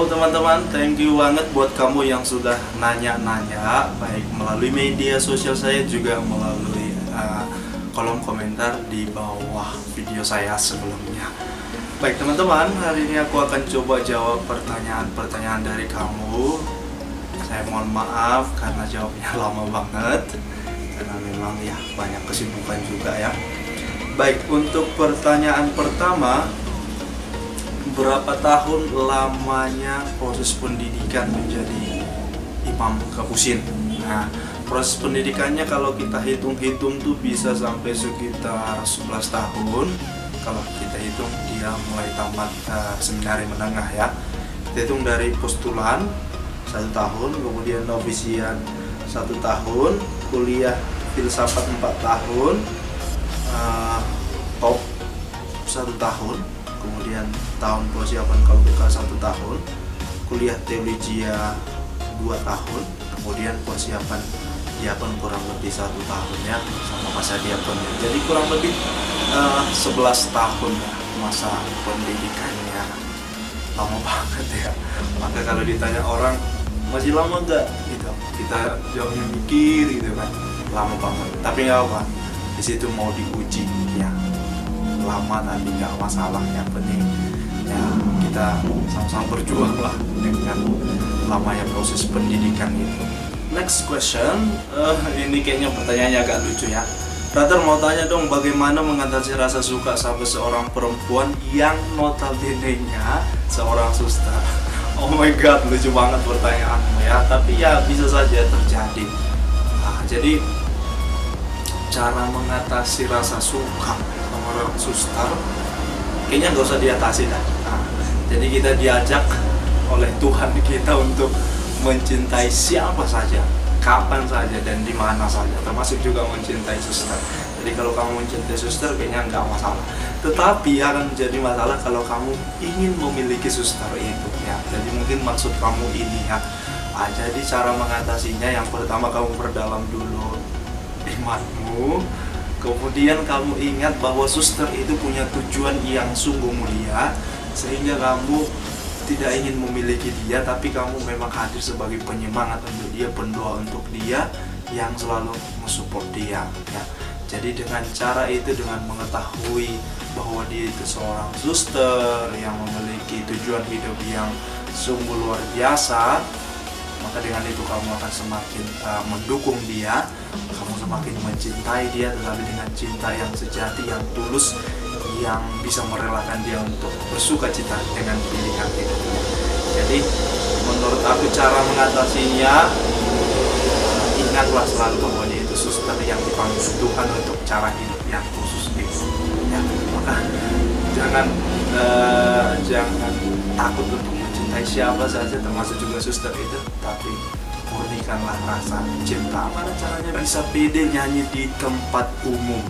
Halo teman-teman, thank you banget buat kamu yang sudah nanya-nanya, baik melalui media sosial saya juga melalui kolom komentar di bawah video saya sebelumnya. Baik teman-teman, hari ini aku akan coba jawab pertanyaan-pertanyaan dari kamu. Saya mohon maaf karena jawabnya lama banget, karena memang ya banyak kesibukan juga ya. Baik, untuk pertanyaan pertama, berapa tahun lamanya proses pendidikan menjadi imam kapusin? Nah, proses pendidikannya kalau kita hitung-hitung tuh bisa sampai sekitar 11 tahun. Kalau kita hitung dia mulai tamat seminari menengah ya. Kita hitung dari postulan 1 tahun, kemudian novisian 1 tahun, kuliah filsafat 4 tahun, top 1 tahun, kemudian tahun persiapan kalau BK 1 tahun, kuliah teologia 2 tahun, kemudian persiapan diakon kurang lebih 1 tahun ya, sama masa diakonnya. Jadi kurang lebih 11 tahun ya masa pendidikannya. Lama banget ya. Maka kalau ditanya orang masih lama enggak gitu, kita jawabnya mikir gitu kan, lama banget. Tapi nggak apa, di situ mau diuji ya. Lama nanti nggak masalah, yang penting ya kita sama-sama berjuang lah dengan lamanya proses pendidikan itu. Next question, ini kayaknya pertanyaannya agak lucu ya. Brother mau tanya dong, bagaimana mengatasi rasa suka sama seorang perempuan yang notabene-nya seorang suster? Oh my god, lucu banget pertanyaanmu ya. Tapi ya bisa saja terjadi. Nah, jadi cara mengatasi rasa suka sama orang suster kayaknya nggak usah diatasi dah. Nah, jadi kita diajak oleh Tuhan kita untuk mencintai siapa saja, kapan saja, dan di mana saja, termasuk juga mencintai suster. Jadi kalau kamu mencintai suster kayaknya nggak masalah. Tetapi akan menjadi masalah kalau kamu ingin memiliki suster itu ya. Jadi mungkin maksud kamu ini ya. Jadi cara mengatasinya yang pertama kamu perdalam dulu imanmu. Kemudian kamu ingat bahwa suster itu punya tujuan yang sungguh mulia, sehingga kamu tidak ingin memiliki dia, tapi kamu memang hadir sebagai penyemangat untuk dia, pendoa untuk dia, yang selalu mensupport dia ya. Jadi dengan cara itu, dengan mengetahui bahwa dia itu seorang suster yang memiliki tujuan hidup yang sungguh luar biasa, maka dengan itu kamu akan semakin mendukung dia, kamu semakin mencintai dia, tetapi dengan cinta yang sejati, yang tulus, yang bisa merelakan dia untuk bersuka cita dengan pilihan hidupnya. Jadi menurut aku cara mengatasinya, ingatlah selalu bahwa dia itu suster yang dipanggil Tuhan untuk cara hidup yang khusus itu ya. Maka jangan takut untuk mencintai siapa saja, termasuk juga suster itu, tapi murnikanlah rasa cinta. Mana caranya bisa pede nyanyi di tempat umum?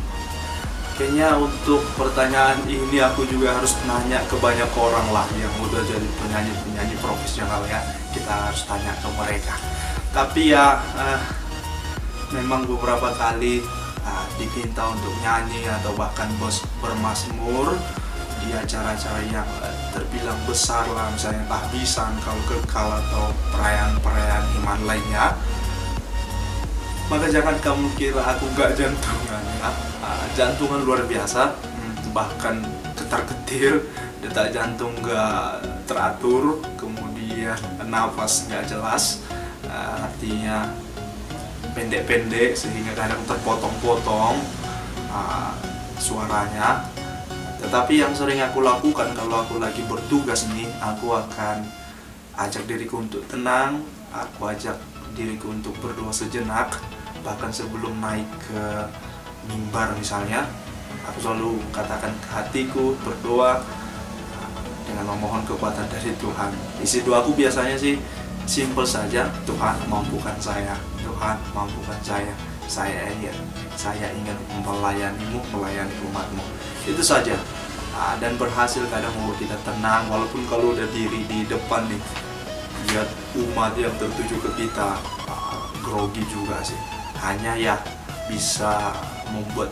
Kayaknya untuk pertanyaan ini aku juga harus nanya ke banyak orang lah yang udah jadi penyanyi profesional ya. Kita harus tanya ke mereka. Tapi ya memang beberapa kali diminta untuk nyanyi atau bahkan bermazmur di acara-acara yang terbilang besar lah, misalnya tahbisan, kalau kekal atau perayaan-perayaan iman lainnya. Maka jangan kamu kira aku gak jantungan ya. Jantungan luar biasa, bahkan ketar-ketir, detak jantung gak teratur, kemudian nafas gak jelas, artinya pendek-pendek sehingga kadang terpotong-potong suaranya. Tetapi yang sering aku lakukan kalau aku lagi bertugas nih, aku akan ajak diriku untuk tenang, aku ajak diriku untuk berdoa sejenak. Bahkan sebelum naik ke mimbar misalnya, aku selalu katakan ke hatiku, berdoa dengan memohon kekuatan dari Tuhan. Isi doaku biasanya sih simple saja, Tuhan mampukan saya, Tuhan mampukan saya ingin melayani-Mu, melayani umat-Mu. Itu saja. Dan berhasil kadang mau kita tenang, walaupun kalau udah diri di depan nih, lihat umat yang tertuju ke kita, grogi juga sih. Hanya ya bisa membuat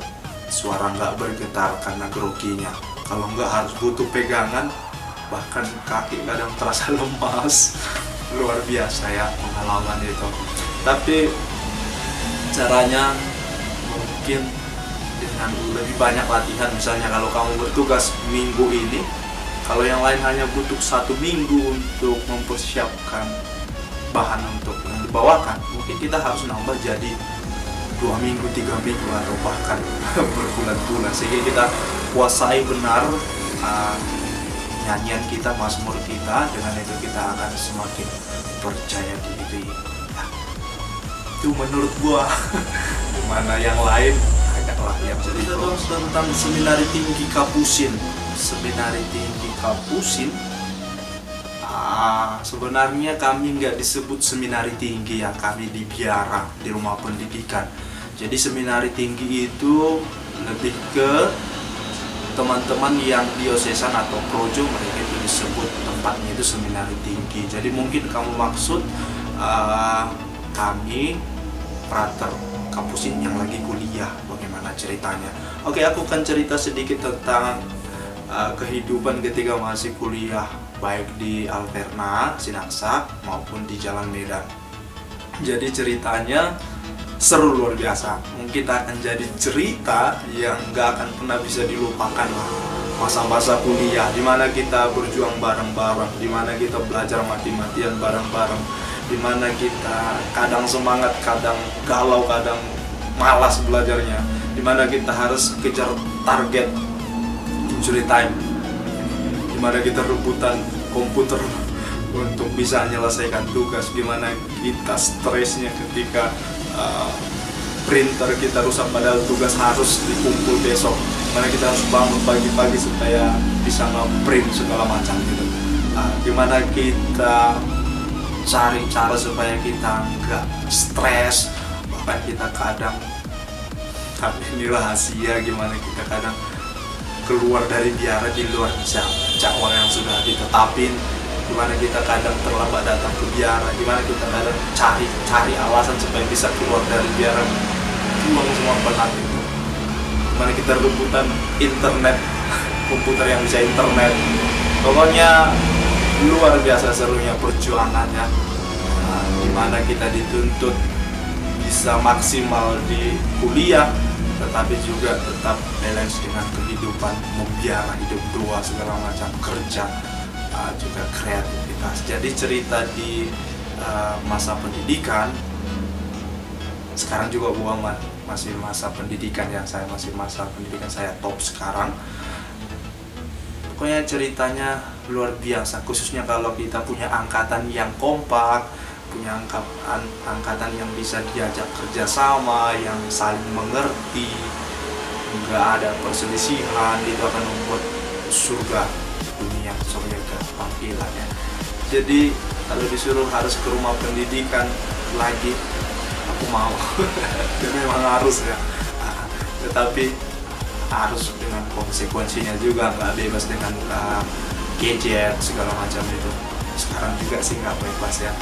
suara nggak bergetar karena groginya. Kalau nggak harus butuh pegangan, bahkan kaki kadang terasa lemas. Luar biasa ya pengalaman itu. Tapi caranya mungkin dengan lebih banyak latihan. Misalnya kalau kamu bertugas minggu ini, kalau yang lain hanya butuh 1 minggu untuk mempersiapkan bahan untuk yang dibawakan, mungkin kita harus nambah jadi 2 minggu, 3 minggu, atau bahkan berbulan-bulan, sehingga kita kuasai benar nyanyian kita, mazmur kita. Dengan itu kita akan semakin percaya diri ya. Itu menurut gua. Dimana yang lain agaklah yang cerita tentang Seminari Tinggi Kapusin. Seminari Tinggi Kapusin, sebenarnya kami nggak disebut seminari tinggi ya, kami di biara, di rumah pendidikan. Jadi seminari tinggi itu lebih ke teman-teman yang diosesan atau projo, mereka itu disebut tempatnya itu seminari tinggi. Jadi mungkin kamu maksud kami frater Kapusin yang lagi kuliah, bagaimana ceritanya. Oke, aku akan cerita sedikit tentang kehidupan ketika masih kuliah, baik di Alverna, Sinaksak maupun di Jalan Medan. Jadi ceritanya seru luar biasa. Mungkin akan jadi cerita yang gak akan pernah bisa dilupakan lah. Masa-masa kuliah, dimana kita berjuang bareng-bareng, dimana kita belajar mati-matian bareng-bareng, dimana kita kadang semangat, kadang galau, kadang malas belajarnya, dimana kita harus kejar target injury time, dimana kita rebutan komputer untuk bisa menyelesaikan tugas, gimana kita stresnya ketika printer kita rusak padahal tugas harus dikumpul besok, gimana kita harus bangun pagi-pagi supaya bisa nge-print segala macam gitu. Gimana kita cari cara supaya kita nggak stres, bahkan kita kadang, tapi ini rahasia, gimana kita kadang keluar dari biara di luar jadwal yang sudah ditetapin, gimana kita kadang terlambat datang ke biara, gimana kita kadang cari alasan supaya bisa keluar dari biara, buang semua penat itu, gimana kita rebutan internet, komputer yang bisa internet. Pokoknya luar biasa serunya perjuangannya, gimana kita dituntut bisa maksimal di kuliah, tetapi juga tetap balance dengan kehidupan membiara, hidup dua, segala macam kerja, juga kreativitas. Jadi cerita di masa pendidikan, sekarang juga gua masih masa pendidikan ya, saya masih masa pendidikan saya top sekarang. Pokoknya ceritanya luar biasa, khususnya kalau kita punya angkatan yang kompak, punya angkatan yang bisa diajak kerjasama, yang saling mengerti, nggak ada perselisihan, itu akan membuat surga dunia surga panggilan ya. Jadi kalau disuruh harus ke rumah pendidikan lagi, aku mau. Dan memang harus ya, tetapi harus dengan konsekuensinya juga, nggak bebas dengan gadget segala macam itu. Sekarang juga sih nggak bebas ya.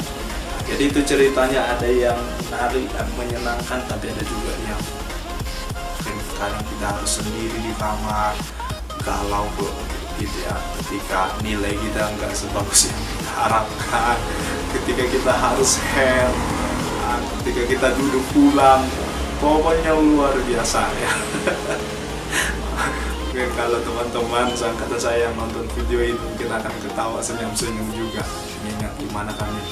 Jadi itu ceritanya, ada yang menarik dan menyenangkan, tapi ada juga yang kadang kita harus sendiri di kamar galau gitu ya, ketika nilai kita nggak sebagus yang kita harapkan, ketika kita harus help, ketika kita duduk pulang, pokoknya luar biasa ya. Mungkin kalau teman-teman seangkatan saya yang nonton video ini mungkin akan ketawa senyum-senyum juga, mengingat gimana kami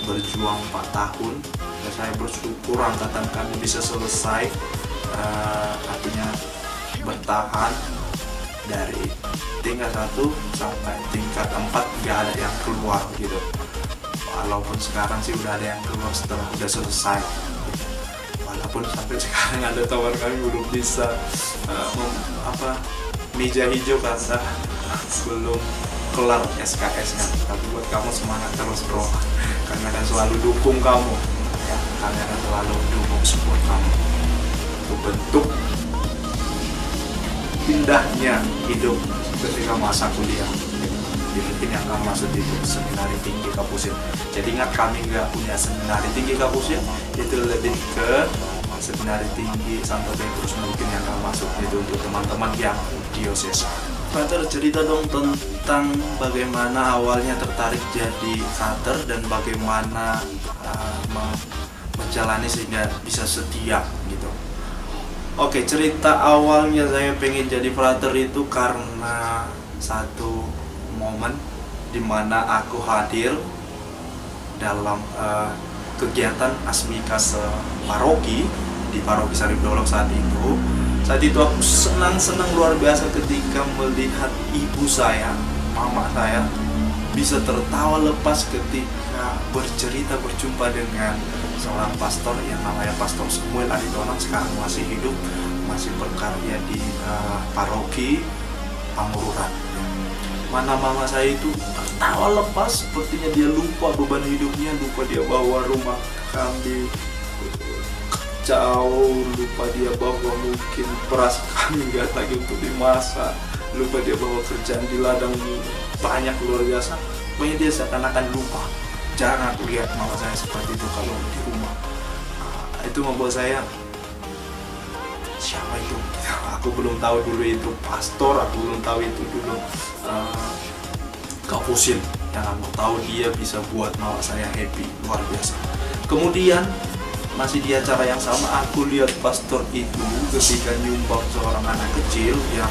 berjuang 4 tahun, dan saya bersyukur angkatan kami bisa selesai, artinya bertahan dari tingkat 1 sampai tingkat 4, nggak ada yang keluar gitu. Walaupun sekarang sih udah ada yang keluar setelah udah selesai gitu. Walaupun sampai sekarang ada teman kami belum bisa meja hijau karena belum kelar SKS-nya. Tapi buat kamu semangat terus bro, kami akan selalu dukung kamu ya, kami akan selalu dukung support kamu untuk bentuk indahnya hidup ketika masa kuliah. Mungkin yang kamu maksud itu Seminari Tinggi Kapusin. Jadi ingat, kami nggak punya Seminari Tinggi Kapusin, itu lebih ke Seminari Tinggi Santo Petrus mungkin yang kamu maksud itu, untuk teman-teman yang diocese. Frater, cerita dong tentang bagaimana awalnya tertarik jadi frater dan bagaimana menjalani sehingga bisa setia gitu. Oke, cerita awalnya saya pengen jadi frater itu karena satu momen dimana aku hadir dalam kegiatan Asmika separoki di paroki Sarip Dolok saat itu. Saat itu aku senang luar biasa ketika melihat ibu saya, mama saya bisa tertawa lepas ketika berjumpa dengan seorang pastor yang namanya Pastor Samuel Aditonang, sekarang masih hidup, masih berkarya di paroki Pangururan. Mana mama saya itu tertawa lepas, sepertinya dia lupa beban hidupnya, lupa dia bawa rumah kambing jauh, lupa dia bawa mungkin beras kambing gak lagi untuk dimasak, lupa dia bawa kerjaan di ladang banyak luar biasa. Pokoknya dia seakan-akan lupa. Jarang aku lihat mama saya seperti itu kalau di rumah. Itu membuat saya, siapa itu? Aku belum tahu dulu itu pastor, aku belum tahu itu dulu Kapusin. Yang aku tahu dia bisa buat mama saya happy, luar biasa. Kemudian masih di acara yang sama, aku lihat pastor itu ketika nyumbang seorang anak kecil yang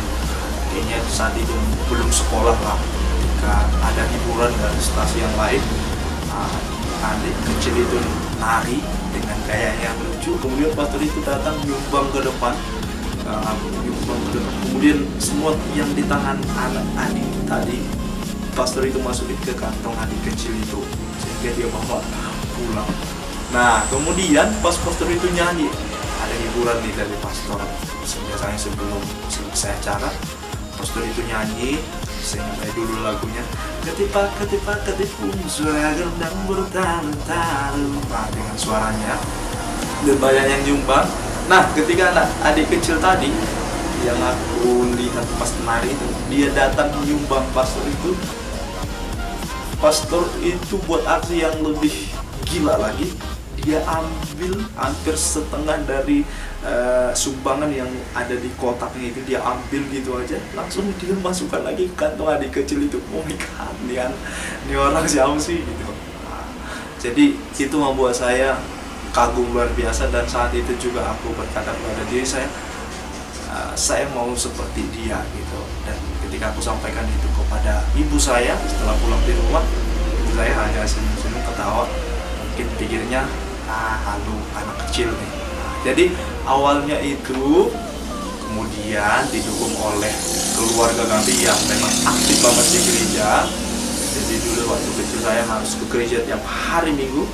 kayaknya saat itu belum sekolah lah, ketika ada hiburan dari stasi yang lain, adik kecil itu nari dengan gaya yang lucu, kemudian pastor itu datang nyumbang ke depan, kemudian semua yang di tangan anak adik tadi pastor itu masukin ke kantong adik kecil itu sehingga dia bawa pulang. Nah, kemudian pas pastor itu nyanyi, ada hiburan nih dari pastor. Biasanya sebelum selesai acara, pastor itu nyanyi, saya dulu lagunya ketipak ketipung suara gendang bertalu-talu. Nah, dengan suaranya dan banyak yang nyumbang. Nah, ketika adik kecil tadi yang aku lihat pas nari itu, dia datang menyumbang pastor itu. Pastor itu buat aksi yang lebih gila lagi. Dia ambil hampir setengah dari sumbangan yang ada di kotaknya itu, dia ambil gitu aja, langsung dia masukkan lagi ke kantong adik kecil itu. Oh my god, ini orang siapa sih gitu. Nah, jadi itu membuat saya kagum luar biasa, dan saat itu juga aku berkata kepada diri saya mau seperti dia gitu. Dan ketika aku sampaikan itu kepada ibu saya setelah pulang di rumah, ibu saya hanya senyum-senyum ketawa, mungkin pikirnya halu anak kecil nih. Nah, jadi awalnya itu kemudian didukung oleh keluarga kami yang memang aktif banget di gereja. Jadi dulu waktu kecil saya harus ke gereja tiap hari Minggu.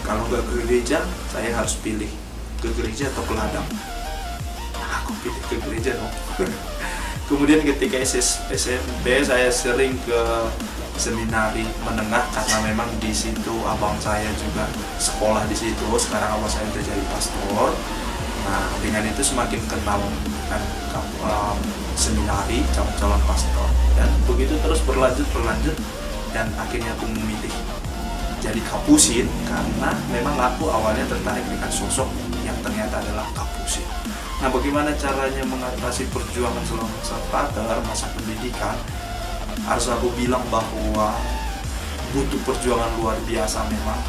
Kalau nggak ke gereja, saya harus pilih ke gereja atau ke ladang. Nah, aku pilih ke gereja dong. Kemudian ketika SMP saya sering ke seminari menengah karena memang di situ abang saya juga sekolah di situ. Sekarang abang saya udah jadi pastor. Nah, dengan itu semakin kenal kan seminari calon pastor, dan begitu terus berlanjut dan akhirnya aku memilih jadi Kapusin karena memang aku awalnya tertarik dengan sosok yang ternyata adalah Kapusin. Nah, bagaimana caranya mengatasi perjuangan selama frater masa pendidikan? Harus aku bilang bahwa butuh perjuangan luar biasa memang,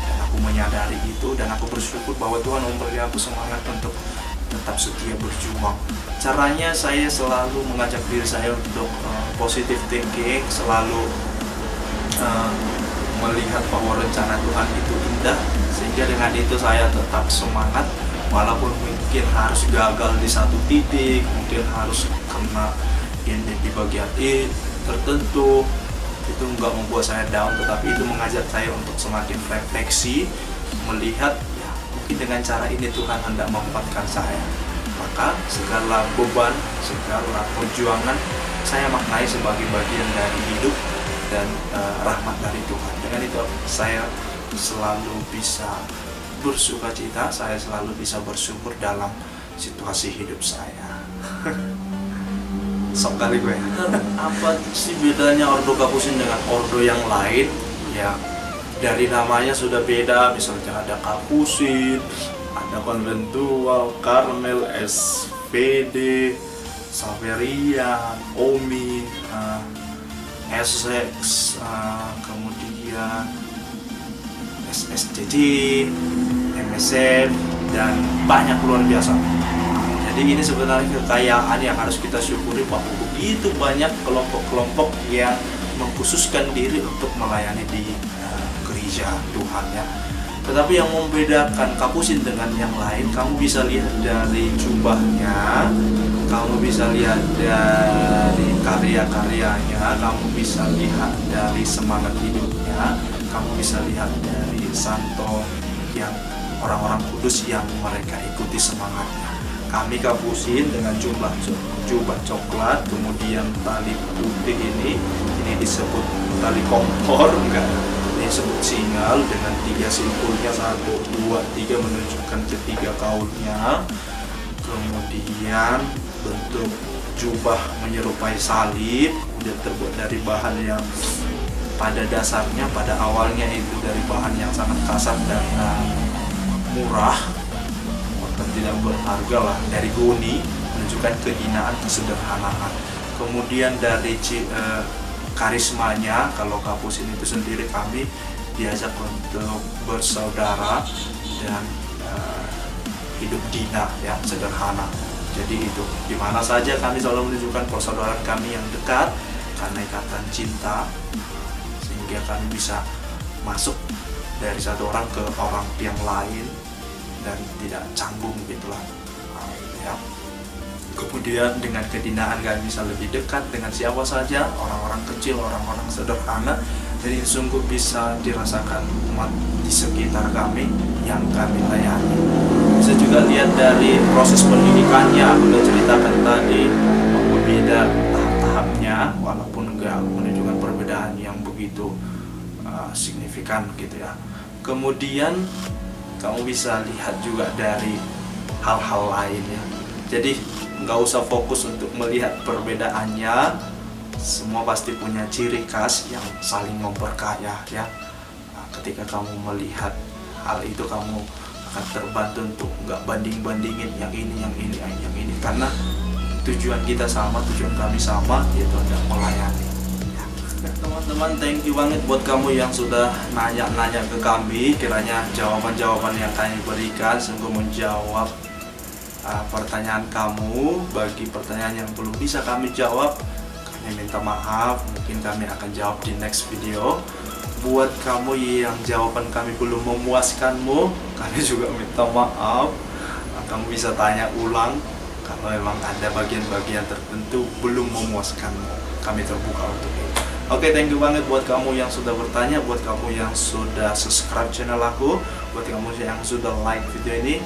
dan aku menyadari itu, dan aku bersyukur bahwa Tuhan memberi aku semangat untuk tetap setia berjuang. Caranya saya selalu mengajak diri saya untuk positive thinking, selalu melihat bahwa rencana Tuhan itu indah, sehingga dengan itu saya tetap semangat walaupun mungkin harus gagal di satu titik, mungkin harus kena ini di bagian tertentu. Itu nggak membuat saya down, tetapi itu mengajak saya untuk semakin refleksi, melihat ya mungkin dengan cara ini Tuhan hendak menguatkan saya. Maka segala beban, segala perjuangan saya maknai sebagai bagian dari hidup dan rahmat dari Tuhan. Dengan itu saya selalu bisa bersuka cita, saya selalu bisa bersyukur dalam situasi hidup saya. Sok kali gue. Apa sih bedanya Ordo Kapusin dengan ordo yang lain? Ya, dari namanya sudah beda. Misalnya ada Kapusin, ada konventual, Karmel, SPD, Saveria, Omi, Essex, kemudian SSCC, MSF, dan banyak luar biasa. Jadi ini sebenarnya kekayaan yang harus kita syukuri bahwa begitu banyak kelompok-kelompok yang mengkhususkan diri untuk melayani di gereja Tuhan ya. Tetapi yang membedakan Kapusin dengan yang lain, kamu bisa lihat dari jubahnya, kamu bisa lihat dari karya-karyanya, kamu bisa lihat dari semangat hidupnya, kamu bisa lihat dari santo yang orang-orang kudus yang mereka ikuti semangatnya. Kami Kapusin dengan jubah coklat, kemudian tali putih ini disebut tali kompor, enggak? Ini disebut singal dengan 3 simpulnya, 1, 2, 3 menunjukkan ketiga kaulnya. Kemudian bentuk jubah menyerupai salib, dia terbuat dari bahan yang pada dasarnya, pada awalnya itu dari bahan yang sangat kasar dan murah, bahkan tidak berharga lah, dari goni, menunjukkan kehinaan, kesederhanaan. Kemudian dari karismanya, kalau Kapusin itu sendiri kami diajak untuk bersaudara dan hidup dina ya, sederhana. Jadi itu dimana saja kami selalu menunjukkan persaudaraan kami yang dekat karena ikatan cinta, sehingga kami bisa masuk dari satu orang ke orang yang lain dan tidak canggung gitulah ya. Kemudian dengan kedinaan kami bisa lebih dekat dengan siapa saja, orang-orang kecil, orang-orang sederhana. Jadi sungguh bisa dirasakan umat di sekitar kami yang kami layani. Bisa juga lihat dari proses pendidikannya, aku sudah ceritakan tadi bahwa beda tahap-tahapnya, walaupun enggak menunjukkan perbedaan yang begitu signifikan gitu ya. Kemudian kamu bisa lihat juga dari hal-hal lain ya. Jadi nggak usah fokus untuk melihat perbedaannya, semua pasti punya ciri khas yang saling memperkaya ya. Nah, ketika kamu melihat hal itu, kamu akan terbantu untuk nggak banding-bandingin yang ini, karena tujuan kita sama, tujuan kami sama, yaitu untuk melayani ya. Teman-teman, thank you banget buat kamu yang sudah nanya-nanya ke kami. Kiranya jawaban-jawaban yang kami berikan sungguh menjawab pertanyaan kamu. Bagi pertanyaan yang belum bisa kami jawab, kami minta maaf, mungkin kami akan jawab di next video. Buat kamu yang jawaban kami belum memuaskanmu, kami juga minta maaf. Kamu bisa tanya ulang kalau memang ada bagian-bagian tertentu belum memuaskanmu, kami terbuka untuk itu. Oke, thank you banget buat kamu yang sudah bertanya, buat kamu yang sudah subscribe channel aku, buat kamu yang sudah like video ini,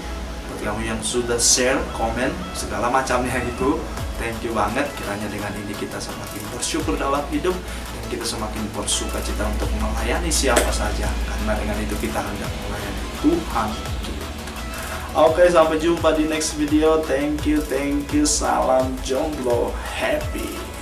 buat kamu yang sudah share, komen, segala macamnya itu. Thank you banget. Kiranya dengan ini kita semakin bersyukur dalam hidup dan kita semakin bersuka cita untuk melayani siapa saja, karena dengan itu kita hendak melayani Tuhan. Oke, sampai jumpa di next video. Thank you. Salam jomblo happy.